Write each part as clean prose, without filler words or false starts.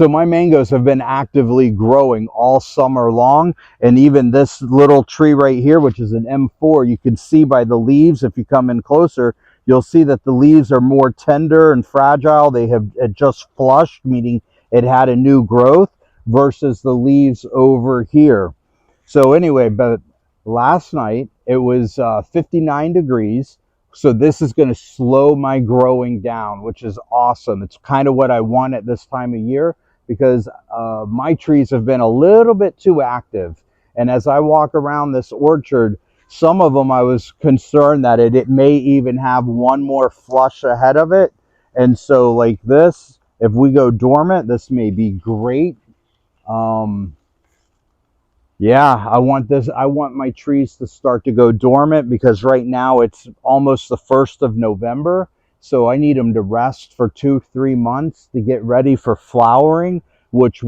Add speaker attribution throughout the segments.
Speaker 1: So my mangoes have been actively growing all summer long. And even this little tree right here, which is an M4, you can see by the leaves, if you come in closer, you'll see that the leaves are more tender and fragile. They have just flushed, meaning it had a new growth, versus the leaves over here. So anyway, but last night it was 59 degrees. So this is going to slow my growing down, which is awesome. It's kind of what I want at this time of year, because my trees have been a little bit too active. And as I walk around this orchard, some of them I was concerned that it may even have one more flush ahead of it. And so like this, if we go dormant, this may be great. Yeah, I want my trees to start to go dormant, because right now it's almost the 1st of November. So I need them to rest for 2-3 months to get ready for flowering, which,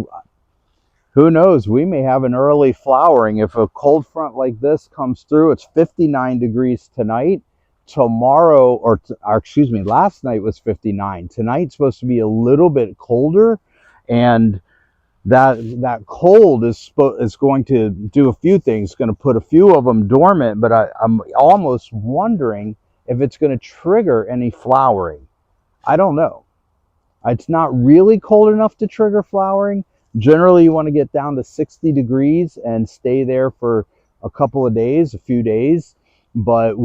Speaker 1: who knows, we may have an early flowering. If a cold front like this comes through, it's 59 degrees tonight. Tomorrow, or excuse me, last night was 59. Tonight's supposed to be a little bit colder, and that cold is going to do a few things. It's going to put a few of them dormant, but I'm almost wondering if it's going to trigger any flowering. I don't know. It's not really cold enough to trigger flowering. Generally, you want to get down to 60 degrees and stay there for a couple of days, a few days. But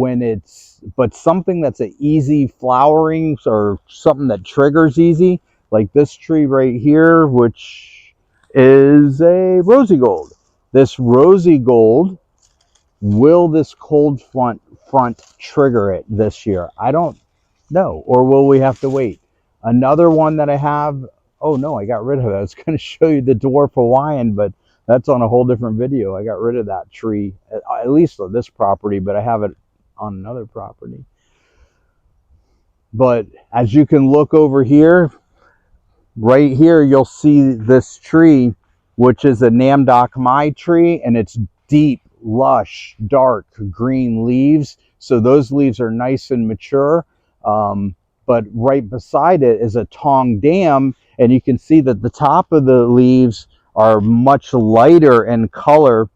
Speaker 1: something that's an easy flowering, or something that triggers easy, like this tree right here, which is a rosy gold. This rosy gold, will this cold front trigger it this year? I don't know. Or will we have to wait? Another one that I have, oh no, I got rid of it. I was going to show you the dwarf Hawaiian, but that's on a whole different video. I got rid of that tree, at least on this property, but I have it on another property. But as you can look over here, right here, you'll see this tree, which is a Namdok Mai tree, and it's deep, lush, dark green leaves. So those leaves are nice and mature. But right beside it is a Tong Dam, and you can see that the top of the leaves are much lighter in color.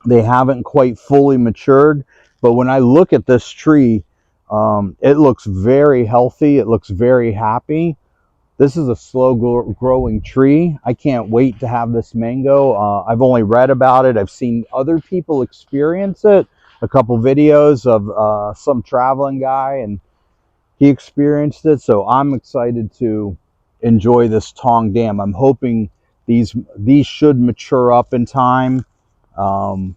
Speaker 1: They haven't quite fully matured. But when I look at this tree, it looks very healthy. It looks very happy. This is a slow growing tree. I can't wait to have this mango. I've only read about it. I've seen other people experience it. A couple videos of some traveling guy, and he experienced it. So I'm excited to enjoy this Tong Dam. I'm hoping these should mature up in time. And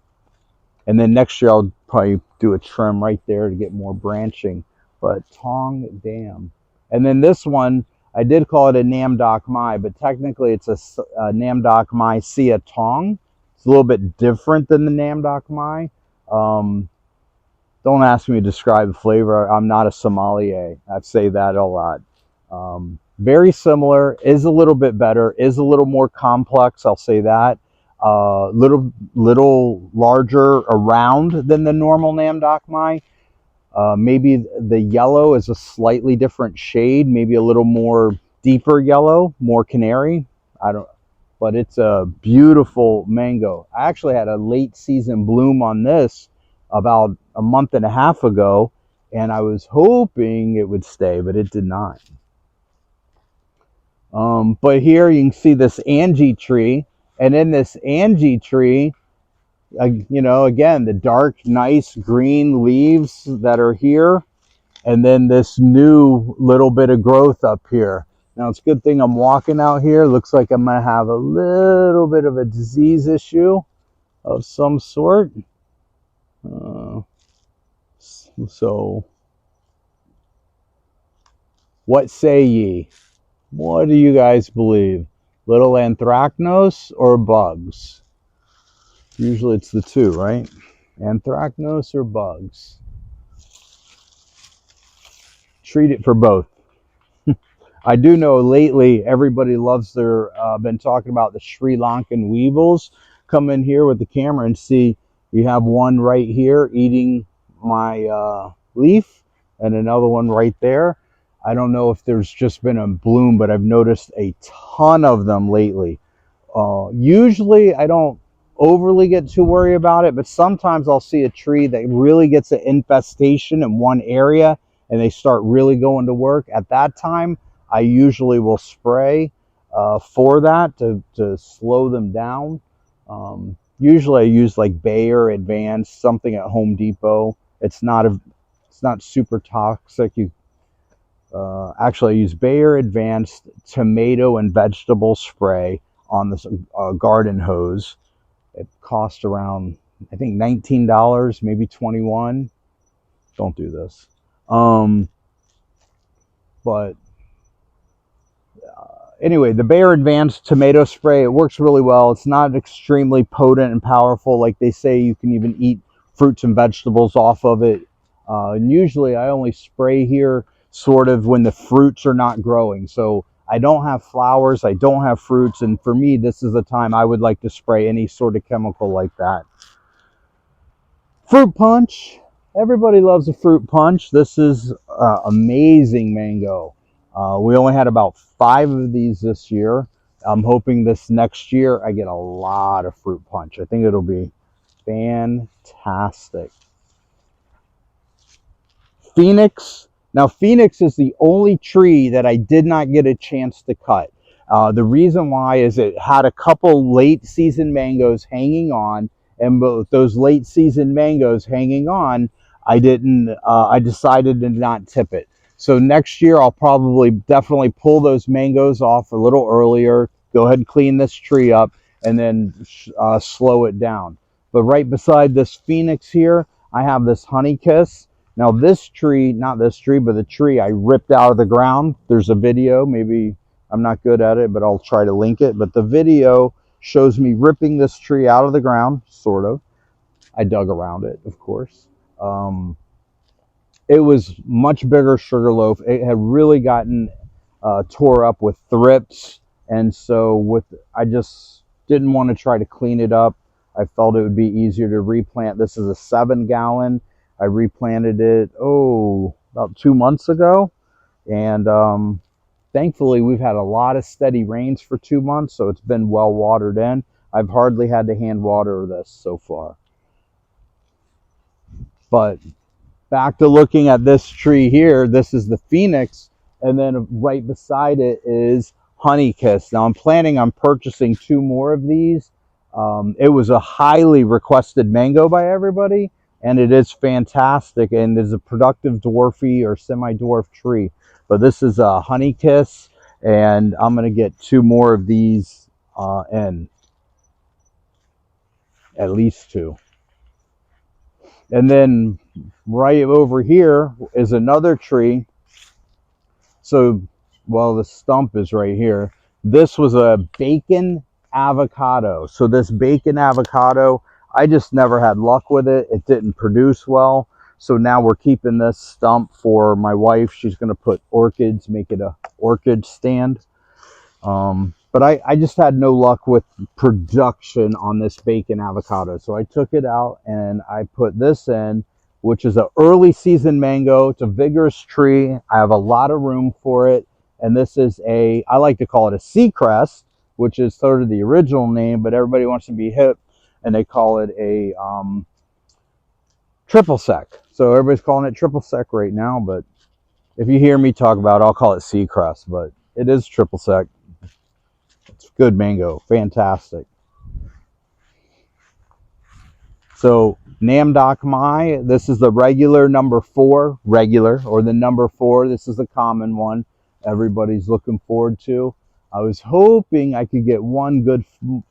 Speaker 1: then next year I'll probably do a trim right there to get more branching. But Tong Dam. And then this one, I did call it a Namdok Mai, but technically it's a Namdok Mai Sia Tong. It's a little bit different than the Namdok Mai. Don't ask me to describe the flavor. I'm not a sommelier. I say that a lot. Very similar, is a little bit better, is a little more complex, I'll say that. Little larger around than the normal Namdok Mai. Maybe the yellow is a slightly different shade, maybe a little more deeper yellow, more canary. But it's a beautiful mango. I actually had a late season bloom on this about a month and a half ago, and I was hoping it would stay, but it did not. But here you can see this Angie tree, and in this Angie tree, you know, again, the dark, nice green leaves that are here, and then this new little bit of growth up here. Now, it's a good thing I'm walking out here. Looks like I'm going to have a little bit of a disease issue of some sort. So, what say ye? What do you guys believe? Little anthracnose or bugs? Usually it's the two, right? Anthracnose or bugs? Treat it for both. I do know lately everybody loves their, been talking about the Sri Lankan weevils. Come in here with the camera and see, you have one right here eating my leaf, and another one right there. I don't know if there's just been a bloom, but I've noticed a ton of them lately. Usually I don't overly get too worried about it, but sometimes I'll see a tree that really gets an infestation in one area and they start really going to work. At that time, I usually will spray for that to slow them down. Usually I use like Bayer Advanced, something at Home Depot. It's not super toxic. Actually, I use Bayer Advanced tomato and vegetable spray on this garden hose. It cost around, I think, $19, maybe 21. Don't do this. But anyway, the Bayer Advanced tomato spray, it works really well. It's not extremely potent and powerful. Like they say, you can even eat fruits and vegetables off of it. And usually I only spray here sort of when the fruits are not growing. So I don't have flowers, I don't have fruits. And for me, this is the time I would like to spray any sort of chemical like that. Fruit punch. Everybody loves a fruit punch. This is amazing mango. We only had about 5 of these this year. I'm hoping this next year I get a lot of fruit punch. I think it'll be fantastic. Phoenix. Now, Phoenix is the only tree that I did not get a chance to cut. The reason why is it had a couple late season mangoes hanging on, and with those late season mangoes hanging on, I didn't. I decided to not tip it. So next year I'll probably definitely pull those mangoes off a little earlier. Go ahead and clean this tree up, and then slow it down. But right beside this Phoenix here, I have this Honeykiss. Now this tree, not this tree, but the tree I ripped out of the ground. There's a video, maybe I'm not good at it, but I'll try to link it. But the video shows me ripping this tree out of the ground, sort of. I dug around it, of course. It was much bigger sugarloaf. It had really gotten tore up with thrips. And so I just didn't want to try to clean it up. I felt it would be easier to replant. This is a 7-gallon. I replanted it, about 2 months ago. And thankfully, we've had a lot of steady rains for 2 months, so it's been well watered in. I've hardly had to hand water this so far. But back to looking at this tree here, this is the Phoenix, and then right beside it is Honeykiss. Now I'm planning on purchasing 2 more of these. It was a highly requested mango by everybody, and it is fantastic and is a productive dwarfy or semi-dwarf tree. But this is a Honeykiss, and I'm going to get 2 more of these in. At least 2. And then right over here is another tree. So, well, the stump is right here. This was a bacon avocado. So this bacon avocado, I just never had luck with it. It didn't produce well. So now we're keeping this stump for my wife. She's going to put orchids, make it a orchid stand. But I just had no luck with production on this bacon avocado. So I took it out and I put this in, which is an early season mango. It's a vigorous tree. I have a lot of room for it. And this is I like to call it a Seacrest, which is sort of the original name, but everybody wants to be hip and they call it a triple sec. So everybody's calling it triple sec right now, but if you hear me talk about it, I'll call it Seacrest, but it is triple sec. It's good mango, fantastic. So Namdok Mai, this is the regular number 4, regular, or the number 4. This is the common one everybody's looking forward to. I was hoping I could get one good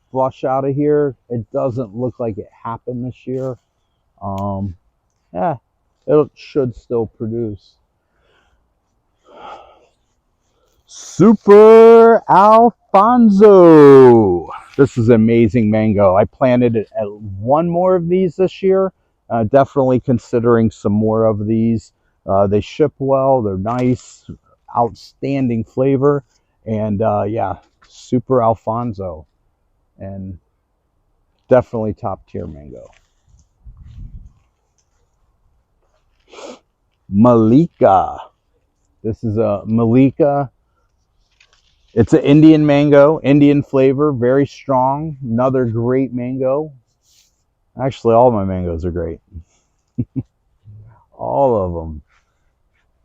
Speaker 1: flush out of here. It doesn't look like it happened this year. Yeah, it should still produce. Super Alfonso. This is amazing mango. I planted 1 more of these this year. Definitely considering some more of these. They ship well. They're nice. Outstanding flavor. And yeah, Super Alfonso. And definitely top tier mango. Malika. This is a Malika. It's an Indian mango, Indian flavor, very strong. Another great mango. Actually, all my mangoes are great. All of them.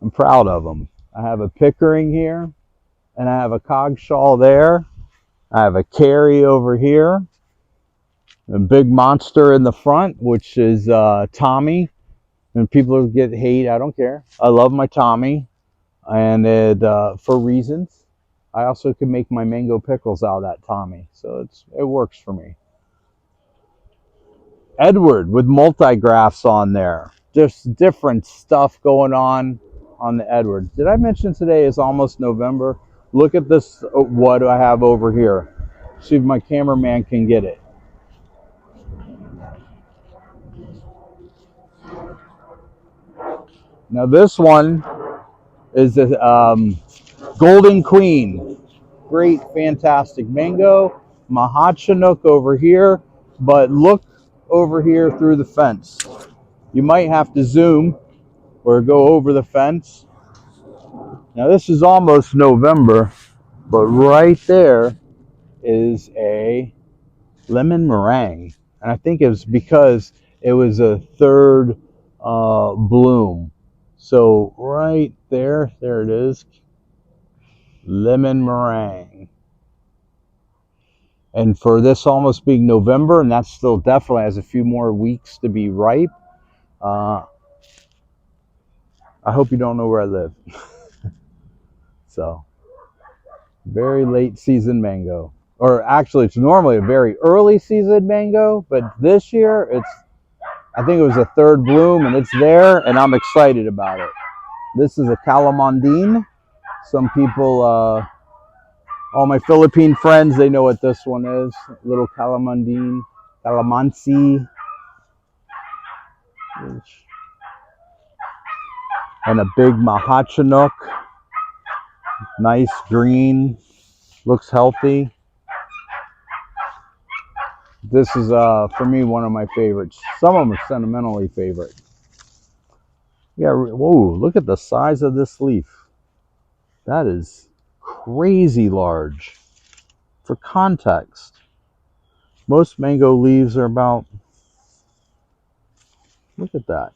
Speaker 1: I'm proud of them. I have a Pickering here, and I have a Coggeshall there. I have a Kerry over here, a big monster in the front, which is Tommy. And people get hate, I don't care. I love my Tommy, and for reasons. I also can make my mango pickles out of that Tommy, so it works for me. Edward with multi-grafts on there. Just different stuff going on the Edward. Did I mention today is almost November? Look at this, what I have over here. See if my cameraman can get it. Now this one is the Golden Queen. Great, fantastic mango. Mahachinook over here, but look over here through the fence. You might have to zoom or go over the fence. Now this is almost November, but right there is a lemon meringue. And I think it was because it was a third bloom. So right there it is, lemon meringue. And for this almost being November, and that still definitely has a few more weeks to be ripe, I hope you don't know where I live. So, very late season mango. Or actually, it's normally a very early season mango, but this year, I think it was a third bloom, and it's there, and I'm excited about it. This is a calamondine. Some people, all my Philippine friends, they know what this one is. Little calamondine, calamansi. And a big Mahachinook. Nice green. Looks healthy. This is, for me, one of my favorites. Some of them are sentimentally favorite. Yeah, whoa, look at the size of this leaf. That is crazy large. For context, most mango leaves are about, look at that.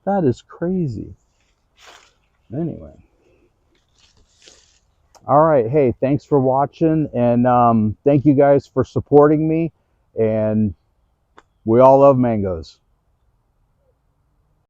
Speaker 1: That is crazy. Anyway. All right. Hey, thanks for watching. And thank you guys for supporting me. And we all love mangoes.